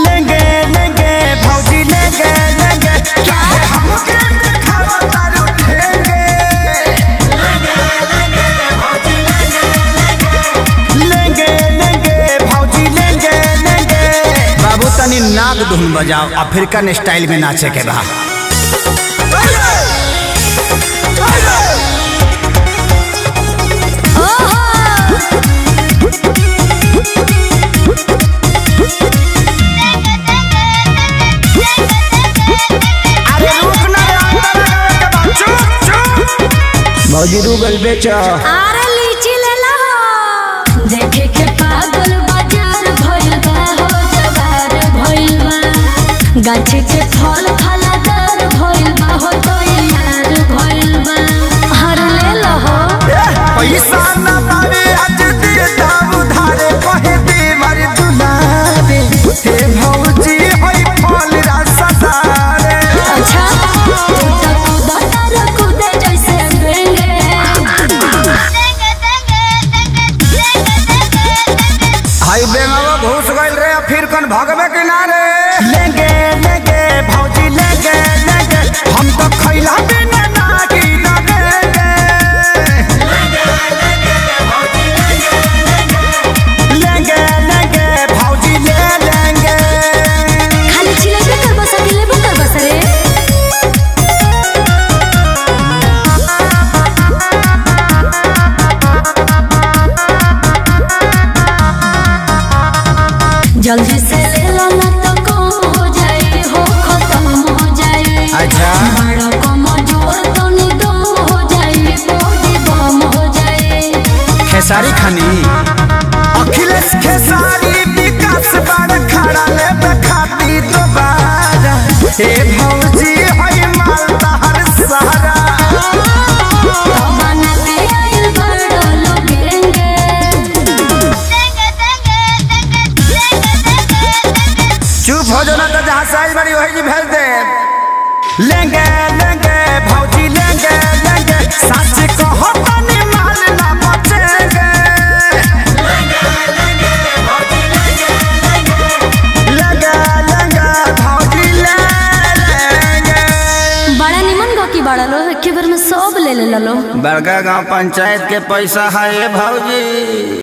लेंगे लेंगे भौजी लेंगे लेंगे चाहे हमके दिखावा तारू ठेंगे लेंगे लेंगे भौजी लेंगे लेंगे। बाबू तनी नाग धुन बजाओ, अफ्रीकन स्टाइल में नाचे के बा। भौजी रूगल बेचा आरे लीची ले ला देखे के पागल बाजार भइल बा हो जवार भइल बा गाछी के फल फलादार भइल बा हो तो यार भइल बा हर ले ला हो पैसा न पावे आज दे दाम उधारे कहे दे मार दुलारे हे भौजी होई फल रसदारे। अच्छा तू तो कुदार कुदे जैसे बेंगे हाई बेंगावा घुस गइल रे फिर कन भगवे किनारे। लेंगे लेंगे भौजी लेंगे लेंगे हम तो खइला बिना ना की लगेंगे लेंगे लेंगे भौजी ले लेंगे। खाली छिले कर बस अकेले कर बस रे जल्दी से ले लो ना तो कम हो जाए हो खत्म हो जाए। अच्छा बड़ा कम जोर तो निदम हो जाए बॉडी बम हो जाए। खेसारी खानी अखिलेश खेसारी विकास बार खड़ा ले खाती दोबारा हे भौजी होई मालदा हर सहारा। बना के आइल बड़ा लोगेंगे चुप हो जाना तो जहाँ साइज बड़ी वही भेज दे। लेंगे लेंगे भौजी लेंगे लेंगे सच कहो तनी माल ना बचेंगे लेंगे लेंगे भौजी ले लेंगे। बड़ा निमन गो की बड़ा लो एक बार में सब ले ले लो। बड़का गांव पंचायत के पैसा है भौजी।